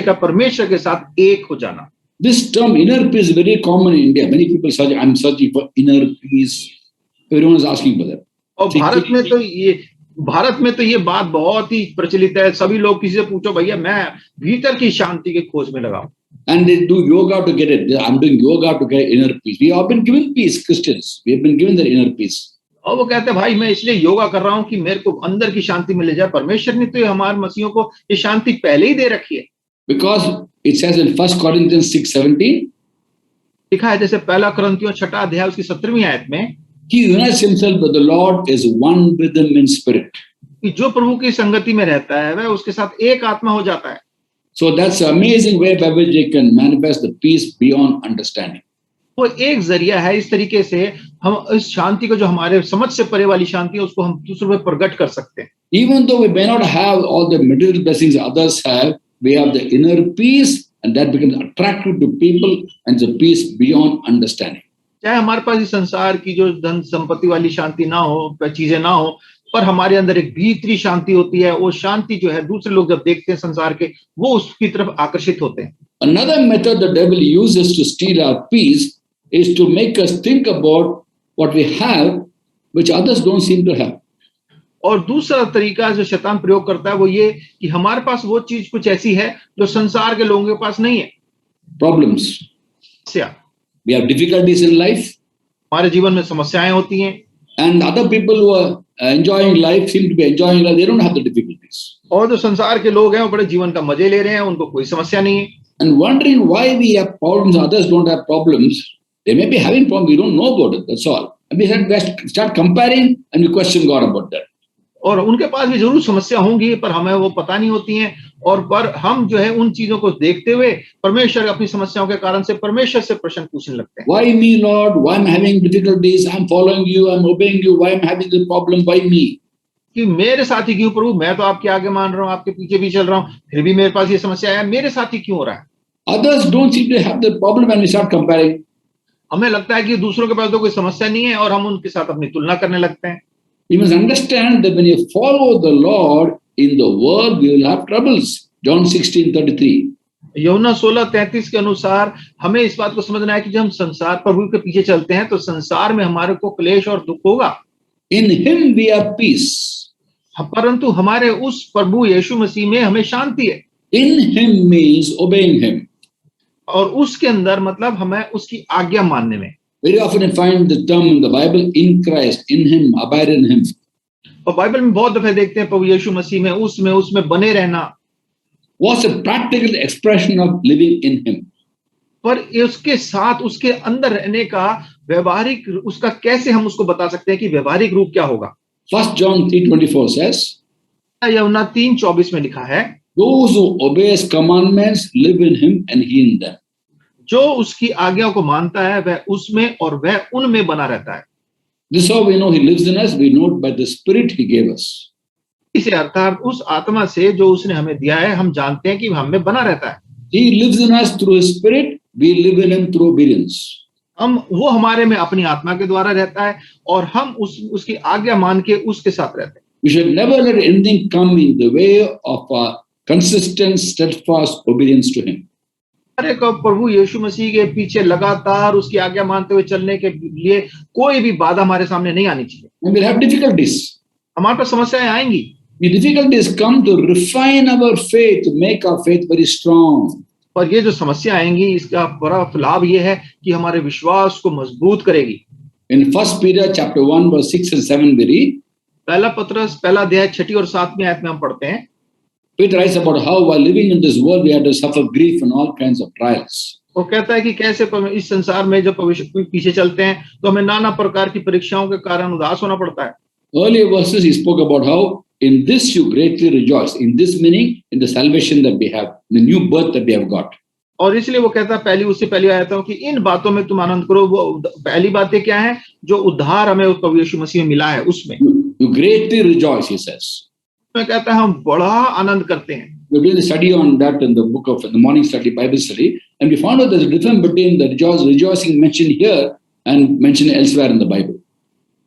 का परमेश्वर के साथ एक हो जाना।
This term inner peace is very common in India. Many people search, I'm searching for inner peace. Everyone is asking for that.
और भारत में तो ये बात बहुत ही प्रचलित है। सभी लोग किसी से पूछो, भैया मैं भीतर की शांति के खोज में लगा हूं।
And they do yoga to get it. I'm doing yoga to get inner peace. We have been given peace, Christians. We have been given the inner peace.
और वो कहते हैं, भाई मैं इसलिए योगा कर रहा हूं कि मेरे को अंदर की शांति मिल जाए। परमेश्वर ने तो हमारे मसीहों को ये शांति पहले ही दे रखी है।
Because it says in 1 Corinthians 6:17,
लिखा है जैसे 1 कुरिन्थियों 6 अध्याय उसकी 17वीं आयत में,
He unites himself with the Lord is one with him in spirit.
कि जो प्रभु की संगति में रहता है वह उसके साथ एक आत्मा हो जाता है।
So that's an amazing way by which they can manifest the peace beyond understanding.
वो एक जरिया है, इस तरीके से हम इस शांति को, जो हमारे समझ से परे वाली शांति है, उसको हम दूसरों पे प्रकट कर सकते हैं।
Even though we may not have all the material blessings others have, we have the inner peace and that becomes attractive to people and the peace beyond understanding.
चाहे हमारे पास इस संसार की जो धन संपत्ति वाली शांति ना हो, चीजें ना हो, पर हमारे अंदर एक भीतरी शांति होती है। वो शांति जो है दूसरे लोग जब देखते हैं संसार के, वो उसकी तरफ आकर्षित होते हैं।
Another method the devil uses to steal our peace is to make us think about what we have which others don't seem to have.
और दूसरा तरीका जो शैतान प्रयोग करता है वो ये कि हमारे पास वो चीज कुछ ऐसी है जो संसार के लोगों के पास नहीं है।
Problems. We have difficulties in life.
हमारे जीवन में समस्याएं होती हैं।
And other people who are enjoying life seem to be enjoying life. They don't have the difficulties.
और जो संसार के लोग हैं वो बड़े जीवन का मजे ले रहे हैं, उनको कोई समस्या नहीं है।
And wondering why we have problems, others don't have problems. They may be having problems, we don't know about it. That's all. And we start comparing and we question God about that.
और उनके पास भी जरूर समस्या होंगी, पर हमें वो पता नहीं होती हैं। और पर हम जो है उन चीजों को देखते हुए परमेश्वर अपनी समस्याओं के कारण से परमेश्वर से प्रश्न पूछने लगते हैं।
Why me, Lord? Why I'm having difficulties? I'm following you. I'm obeying you. Why I'm having the problem? Why me?
कि मेरे साथ ही क्यों प्रभु, मैं तो आपके आगे मान रहा हूँ, आपके पीछे भी चल रहा हूँ, फिर भी मेरे पास ये समस्या है, मेरे साथ ही क्यों हो रहा है?
Others don't seem to have the problem and we start comparing.
हमें लगता है कि दूसरों के पास तो कोई समस्या नहीं है और हम उनके साथ अपनी तुलना करने लगते हैं।
You must understand that when you follow the Lord in the world, you will have troubles. John 16:33.
यूहन्ना 16:33 के अनुसार हमें इस बात को समझना है कि जब हम संसार प्रभु के पीछे चलते हैं तो संसार में हमारे को क्लेश और दुख होगा।
In him we have peace.
परंतु हमारे उस प्रभु यीशु मसीह में हमें शांति है।
In him means obeying him.
और उसके अंदर मतलब हमें उसकी आज्ञा मानने में।
Very often you find the term in the Bible, in Christ, in him, abide in him.
और बाइबल में बहुत दफे देखते हैं प्रभु यीशु मसीह में, उसमें बने रहना।
What's a practical expression of living in him?
पर उसके साथ उसके अंदर रहने का व्यवहारिक उसका कैसे हम उसको बता सकते हैं कि व्यवहारिक रूप क्या होगा?
1 John 3:24 says,
यमुना 3:24 में लिखा है,
those who obey his commandments live in him and he in them.
जो उसकी आज्ञा को मानता है वह उसमें और वह उनमें बना रहता है।
This is how we know he lives in us. We know it by the spirit he gave us.
इसे अर्थात उस आत्मा से जो उसने हमें दिया है, हम जानते हैं कि हम में बना रहता है।
He lives in us through his spirit. We live in him through obedience.
वो हमारे में अपनी आत्मा के द्वारा रहता है और हम उसकी आज्ञा मान के उसके साथ रहते हैं।
We should never let anything come in the way of our consistent, steadfast obedience to him.
हर एक प्रभु यीशु मसीह के पीछे लगातार उसकी आज्ञा मानते हुए चलने के लिए कोई भी बाधा हमारे सामने नहीं आनी चाहिए।
And we'll have difficulties.
हमारे पास समस्याएं आएंगी।
The difficulties come to refine our faith, to make our faith very strong.
और ये जो समस्या आएंगी, इसका बड़ा लाभ ये है कि हमारे विश्वास को मजबूत करेगी।
In 1 Peter chapter 1 verse 6 and 7 we read,
पहला पत्रस पहला अध्याय 6 और 7 आयत में हम पढ़ते हैं,
Peter writes about how while living in this world we had to suffer grief and all kinds of trials.
वो कहता है कि कैसे इस संसार में जब पीछे चलते हैं तो हमें नाना प्रकार की परीक्षाओं के कारण उदास होना पड़ता है।
Earlier verses he spoke about how in this you greatly rejoice. In this meaning in the salvation that we have, the new birth that we have got.
और इसलिए वो कहता है उससे पहली आयतों कि इन बातों में तुम आनंद करो। वो पहली बातें क्या है? जो उद्धार हमें प्रभु यीशु मसीह में मिला है उसमें।
You greatly rejoice, he says.
मैं कहता है हम बड़ा आनंद करते हैं।
We did a study on that in the book of the morning study, Bible study, and we found out there's a difference between the rejoicing mentioned here and mentioned elsewhere in the Bible.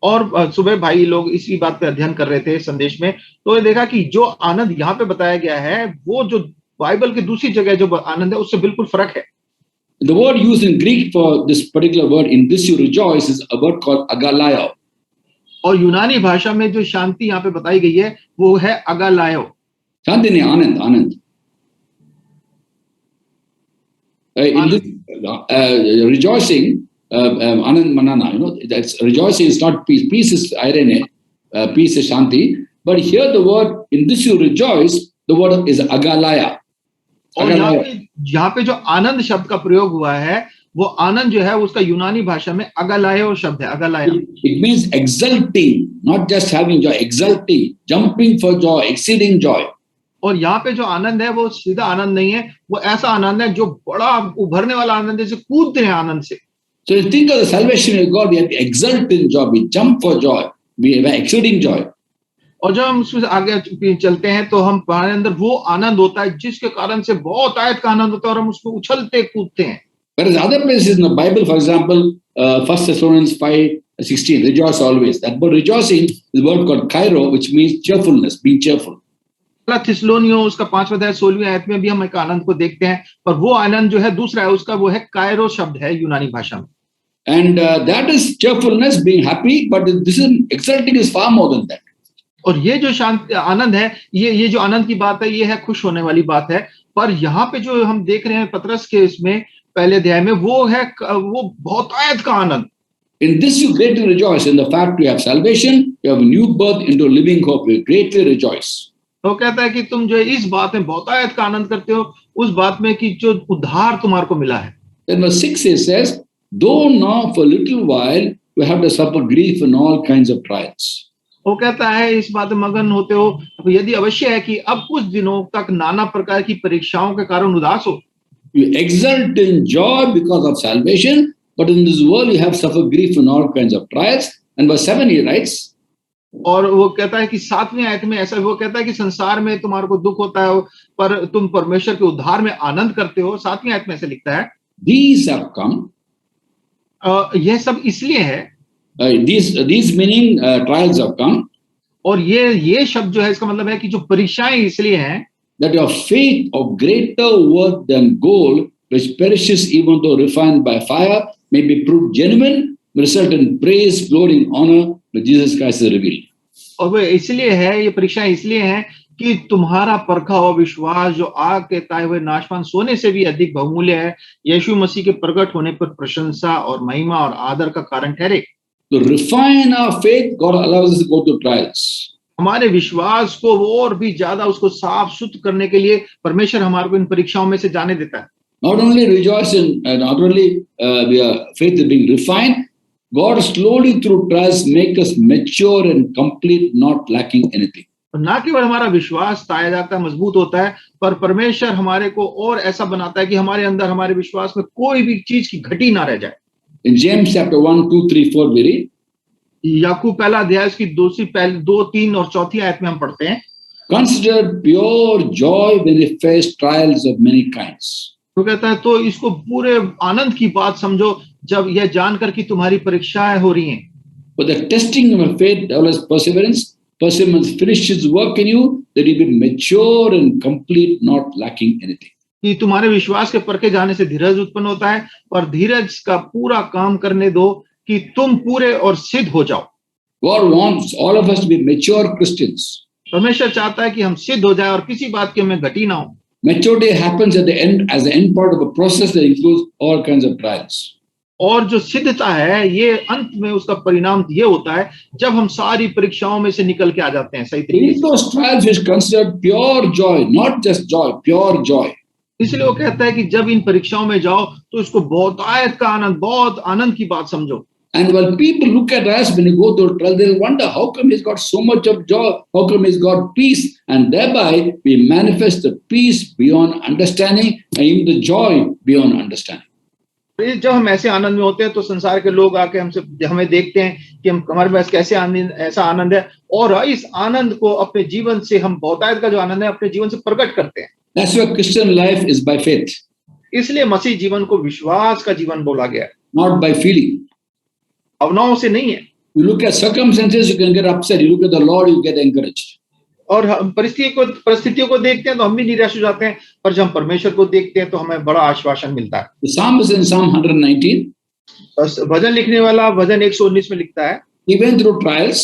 और सुबह भाई लोग इसी बात पे अध्ययन कर रहे थे संदेश में, तो ये देखा कि जो आनंद यहाँ पे बताया गया है वो जो बाइबल की दूसरी जगह जो आनंद है उससे बिल्कुल फर्क है।
The word used in Greek for this particular word, in this you rejoice, is a word called agalaio.
और यूनानी भाषा में जो शांति यहाँ पे बताई गई है वो है अगालायो।
शांति नहीं, आनंद, आनंद। In this rejoicing, anand manana, that's rejoicing is not peace. Peace is irene, peace is shanti. But here the word, in this you rejoice, the word is agalaya.
और यहाँ पे जो आनंद शब्द का प्रयोग हुआ है वो आनंद जो है उसका यूनानी भाषा में अगालायो शब्द है। अगालाया
It means exulting, not just having joy, exulting, jumping for joy, exceeding joy.
और यहाँ पे जो आनंद है वो सीधा आनंद नहीं है, वो ऐसा आनंद है जो बड़ा उभरने वाला आनंद है, जैसे कूदते हैं आनंद से।
So you think of the salvation of God, we have to exult in joy, we jump for joy, we have exceeding joy.
और जब हम उसमें आगे चलते हैं तो हम हमारे अंदर वो आनंद होता है जिसके कारण से बहुत आयत का आनंद होता है और हम उसको उछलते कूदते हैं।
Whereas other places in the Bible, for example, 1 Thessalonians 5:16, rejoice always. That word rejoicing is a word called kairo, which means cheerfulness, being cheerful.
थिस्सलुनियों उसका 5वां अध्याय 16वीं आयत में भी हम एक आनंद को देखते हैं, पर वो आनंद जो है दूसरा है, उसका वो है कायरो शब्द है यूनानी भाषा में।
And that is cheerfulness, being happy, but this is exulting is far more than that.
और ये जो शांति आनंद है, ये जो आनंद की बात है, ये है खुश होने वाली बात है। पर यहाँ पे जो हम देख रहे हैं पतरस के इसमें पहले अध्याय में, वो है वो बहुत आयत का आनंद।
In this you greatly rejoice, in the fact you have salvation, you have a new birth into living hope, you greatly rejoice.
तो कहता है कि तुम जो इस बात में बहुत आयत का आनंद करते हो, उस बात में कि जो उद्धार तुम्हारे को मिला है।
Then verse 6 it says, though now for a little while we have to suffer grief and all kinds of trials.
वो कहता है इस बात में मगन होते हो, यदि अवश्य है कि अब कुछ दिनों तक नाना प्रकार की परीक्षाओं के कारण उदास हो।
You exult in joy because of salvation, but in this world you have suffered grief and all kinds of trials. And verse 7 he writes,
और वो कहता है कि 7वीं आयत में ऐसा वो कहता है कि संसार में तुम्हारे को दुख होता है पर तुम परमेश्वर के उद्धार में आनंद करते हो। 7वीं आयत में ऐसे लिखता है,
these have come.
यह सब इसलिए है,
these meaning trials have come.
और ये शब्द जो है इसका मतलब है कि जो परीक्षाएं इसलिए हैं,
that your faith of greater worth than gold, which perishes even though refined by fire, may be proved genuine, result in praise, glory, and honor when Jesus Christ is revealed.
और वो इसलिए है, ये परीक्षाएं इसलिए हैं कि तुम्हारा परखा हुआ विश्वास जो आग के ताए हुए नाशवान सोने से भी अधिक बहुमूल्य है, यीशु मसीह के प्रकट होने पर प्रशंसा और महिमा और आदर का कारण ठहरे।
To refine our faith, God allows us to go through trials.
हमारे विश्वास को और भी ज्यादा उसको साफ शुद्ध करने के लिए परमेश्वर हमारे को इन परीक्षाओं में से जाने देता है।
Not only rejoicing, not only faith is being refined, God slowly through trials make us mature and complete, not lacking anything.
और ना केवल हमारा विश्वास ताया जाता है, मजबूत होता है, पर परमेश्वर हमारे को और ऐसा बनाता है कि हमारे अंदर हमारे विश्वास में कोई भी चीज की घटी ना रह जाए।
In James chapter 1, 2, 3, 4, we read,
याकूब पहला अध्याय उसकी पहली 2, 3 और चौथी आयत में हम पढ़ते हैं,
consider pure joy when you face trials of many kinds.
तो कहता है तो इसको पूरे आनंद की बात समझो जब यह जानकर कि तुम्हारी परीक्षाएं हो रही हैं।
For the testing of your faith develops perseverance. Perseverance finishes work in you, that you be mature and complete, not lacking anything.
कि तुम्हारे विश्वास के परखे जाने से धीरज उत्पन्न होता है, पर धीरज का पूरा काम करने दो कि तुम पूरे और सिद्ध हो जाओ।
God wants all of us to be mature Christians.
परमेश्वर चाहता है कि हम सिद्ध हो जाए और किसी बात की हमें घटी ना हो।
Maturity happens at the end, as the end part of a process that includes all kinds of trials.
और जो सिद्धता है ये अंत में उसका परिणाम ये होता है जब हम सारी परीक्षाओं में से निकल के आ जाते हैं सही तरीके
In
से।
those trials is considered pure joy, not just joy, pure joy.
इसलिए वो कहता है कि जब इन परीक्षाओं में जाओ तो इसको बहुतायत का आनंद, बहुत आनंद की बात समझो।
And when people look at us when you go through trial, they'll wonder how come he's got so much of joy, how come he's got peace, and thereby we manifest the peace beyond understanding and even the joy beyond understanding.
जब हम ऐसे आनंद में होते हैं तो संसार के लोग आके हमें देखते हैं कि हम हमारे पास कैसे आनंद, ऐसा आनंद है, और इस आनंद को अपने जीवन से हम बहुतायत का जो आनंद है अपने जीवन से प्रकट करते हैं।
That's why Christian life is by faith,
इसलिए मसीह जीवन को विश्वास का जीवन बोला गया है,
not by feeling.
भावनाओं से नहीं है।
You look at circumstances, you can get upset. You look at the Lord, you get encouraged.
और हम परिस्थितियों को देखते हैं तो हम भी निराश हो जाते हैं, पर जब हम परमेश्वर को देखते हैं तो हमें बड़ा आश्वासन मिलता है।
The psalmist in Psalm 119,
भजन लिखने वाला भजन 119 में लिखता है,
he went through trials,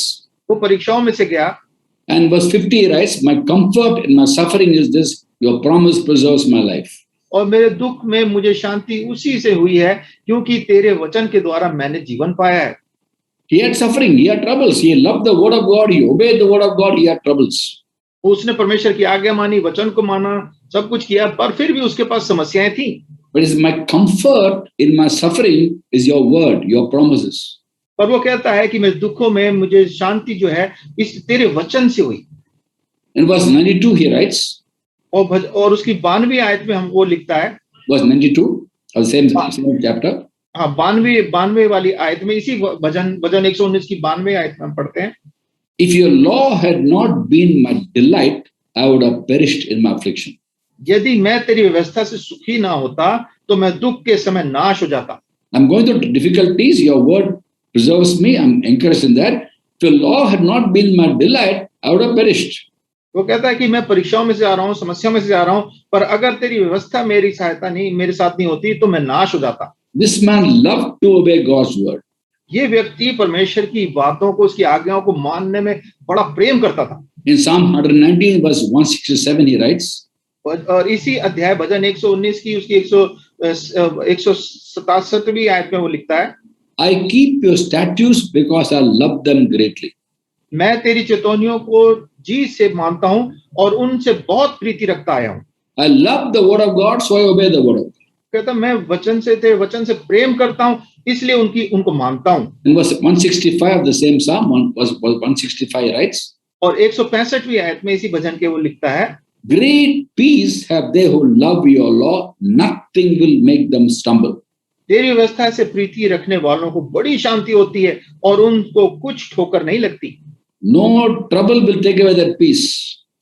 वो परीक्षाओं में से गया,
and verse 50 he writes, "My comfort in my suffering is this: your promise preserves my life."
और मेरे दुख में मुझे शांति उसी से हुई है क्योंकि तेरे वचन के द्वारा मैंने जीवन पाया है।
He had suffering, he had troubles. He loved the word of God, he obeyed the word of God, he had troubles.
उसने परमेश्वर की आज्ञा मानी, वचन को माना, सब कुछ किया, पर फिर भी उसके पास समस्याएं थी।
But it's my comfort in my suffering is your word, your promises.
पर वो कहता है कि मेरे दुखों में मुझे शांति जो है इस तेरे वचन से हुई।
In verse 92 he writes,
और उसकी 92 आयत में हम वो लिखता है,
verse 92 of the same chapter.
हाँ, 92 वाली आयत में, इसी भजन 119 की 92 आयत में हम पढ़ते हैं,
If your law had not been my delight, I would have perished in my affliction.
यदि मैं तेरी व्यवस्था से सुखी ना होता तो मैं दुख के समय नाश हो जाता।
I'm going through difficulties, your word preserves me, I'm encouraged in that. If your law had not been my delight, I would have perished.
वो कहता है कि मैं परीक्षाओं में से आ रहा हूँ, समस्याओं में से आ रहा हूँ, पर अगर तेरी व्यवस्था मेरी सहायता नहीं, मेरे साथ नहीं होती तो मैं नाश हो जाता।
This man loved to obey God's word.
ये व्यक्ति परमेश्वर की बातों को, उसकी आज्ञाओं को मानने में बड़ा प्रेम करता था।
In Psalm 119 verse 167 he writes,
और इसी अध्याय भजन 119 की उसकी 167वीं आयत में वो लिखता है,
I keep your statutes because I love them greatly.
मैं तेरी चेतौनियों को जी से मानता हूँ और उनसे बहुत प्रीति रखता आया हूँ।
I love the word of God, so I obey the word of God.
कहता मैं तेरे वचन से प्रेम करता हूँ, इसलिए उनको मानता हूँ।
In verse 165 of the same Psalm, verse 165 he writes,
और 165वीं आयत में इसी भजन के वो लिखता है,
Great peace have they who love your law, nothing will make them stumble.
तेरी व्यवस्था से प्रीति रखने वालों को बड़ी शांति होती है और उनको कुछ ठोकर नहीं लगती।
No trouble will take away that peace.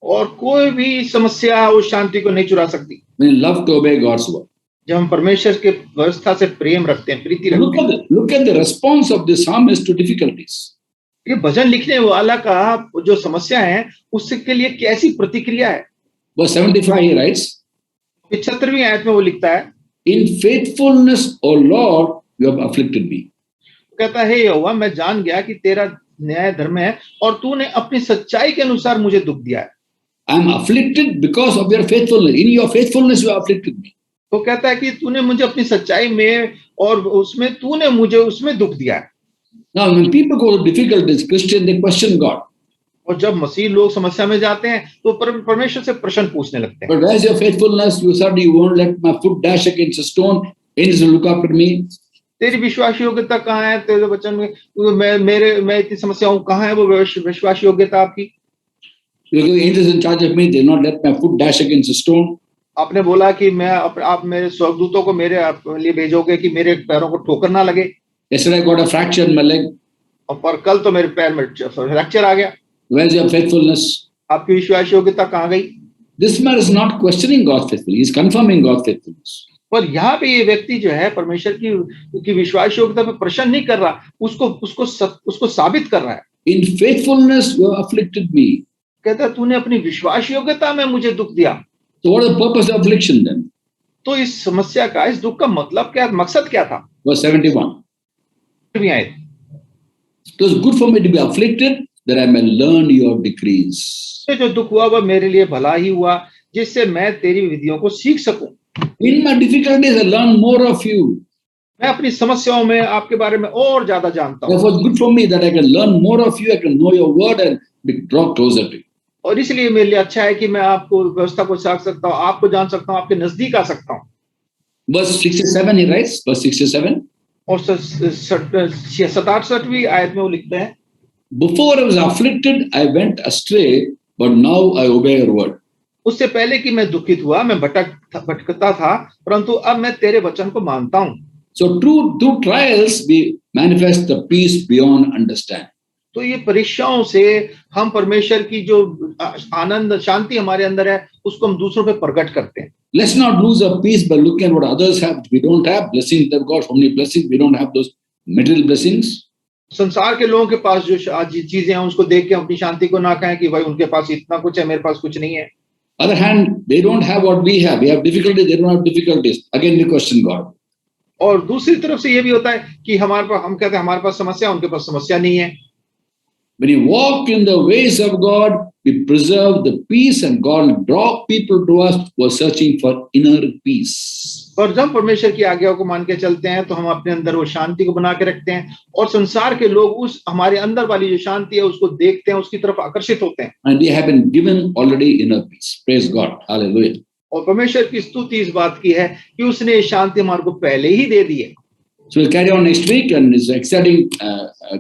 और कोई भी समस्या उस शांति को नहीं चुरा सकती
When you love to obey God's word.
जब हम परमेश्वर के व्यवस्था से प्रेम रखते हैं, प्रीति रखते हैं।
Look at the response of the psalmist to difficulties.
ये भजन लिखने वाला का जो समस्या है उसके लिए कैसी प्रतिक्रिया है।
Verse 75 he writes,
75वीं आयत में वो लिखता है,
In faithfulness, O Lord, you have afflicted me.
कहता है, यहोवा मैं जान गया कि तेरा न्याय धर्म है और तूने अपनी सच्चाई के अनुसार मुझे दुख दिया है।
I am afflicted because of your faithfulness. In your faithfulness you have afflicted me.
वो कहता है कि तूने मुझे अपनी सच्चाई में और उसमें तूने मुझे उसमें दुख दिया है।
Now when people go to difficulties, Christian, they question God.
और जब मसीह लोग समस्या में जाते हैं तो परमेश्वर से प्रश्न पूछने लगते हैं।
But where's your faithfulness? You said you won't let my foot dash against a stone. Angels will look after me.
तेरी विश्वास योग्यता कहाँ है? तेरे वचन में मैं इतनी समस्या हूँ, कहाँ है वो विश्वास योग्यता आपकी?
You give angels in charge of me, they'll not let my foot dash against a stone.
आपने बोला कि मैं आप मेरे स्वर्गदूतों को मेरे लिए भेजोगे कि मेरे पैरों को ठोकर ना लगे।
Yesterday I got a fracture in my leg.
और पर कल तो मेरे पैर में फ्रैक्चर आ गया।
Where's your faithfulness?
आपकी विश्वास योग्यता कहाँ गई?
This man is not questioning God's faithfulness. He's confirming God's faithfulness.
पर यहाँ पे ये व्यक्ति जो है परमेश्वर की विश्वास योग्यता पे प्रश्न नहीं कर रहा, उसको साबित कर रहा है।
In faithfulness you have afflicted me.
कहता है तूने अपनी विश्वास योग्यता में मुझे दुख दिया।
So what is the purpose of affliction then?
तो इस समस्या का, इस दुख का मतलब क्या, मकसद क्या था?
Verse 71.
भी आए,
It was good for me to be afflicted that I may learn your decrees.
जो दुख हुआ वह मेरे लिए भला ही हुआ, जिससे मैं तेरी विधियों को सीख सकूं।
In my difficulties I learn more of you.
मैं अपनी समस्याओं में आपके बारे में और ज्यादा जानता हूँ।
Therefore it's good for me that I can learn more of you, I can know your word and draw closer to you.
और इसलिए मेरे लिए अच्छा है कि मैं आपको व्यवस्था को सीख सकता हूँ, आपको जान सकता हूँ, आपके नजदीक आ सकता हूँ।
Verse 67 he writes, verse 67.
और 67वीं आयत में वो लिखते हैं,
Before I was afflicted, I went astray, but now I obey your word.
उससे पहले कि मैं दुखित हुआ, मैं भटकता था, परंतु अब मैं तेरे वचन को मानता हूँ।
So through trials we manifest the peace beyond understanding.
तो ये परीक्षाओं से हम परमेश्वर की जो आनंद शांति हमारे अंदर है उसको हम दूसरों पे प्रकट करते हैं।
Let's not lose our peace by looking at what others have. We don't have blessings of God, so many blessings. We don't have those material blessings.
संसार के लोगों के पास जो चीजें हैं उसको देख के अपनी शांति को ना कहें कि भाई उनके पास इतना कुछ है, मेरे पास कुछ नहीं है।
Other hand, they don't have what we have. We have difficulties, they don't have difficulties. Again, we question God.
और दूसरी तरफ से ये भी होता है कि हमारे पास, हम कहते हैं हमारे पास समस्या, उनके पास समस्या नहीं है।
When you walk in the ways of God, we preserve the peace and God will draw people to us who are searching for inner peace.
और जब परमेश्वर की आज्ञाओं को मान के चलते हैं तो हम अपने अंदर वो शांति को बना के रखते हैं और संसार के लोग उस हमारे अंदर वाली जो शांति है उसको देखते हैं, उसकी तरफ आकर्षित होते हैं।
And we have been given already inner peace. Praise God. Hallelujah.
और परमेश्वर की स्तुति इस बात की है कि उसने शांति हमारे को पहले ही दे दी है।
So we'll carry on next week, and it's exciting.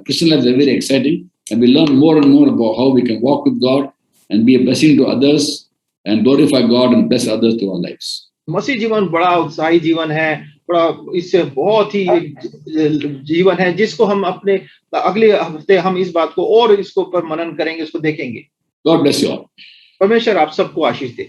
Christian life is very exciting, and we learn more and more about how we can walk with God and be a blessing to others and glorify God and bless others through our lives.
मसीह जीवन बड़ा उत्साही जीवन है, बड़ा इससे बहुत ही जीवन है जिसको हम अपने अगले हफ्ते हम इस बात को और इसको पर मनन करेंगे, इसको देखेंगे।
God bless you all.
परमेश्वर आप सबको आशीष दे।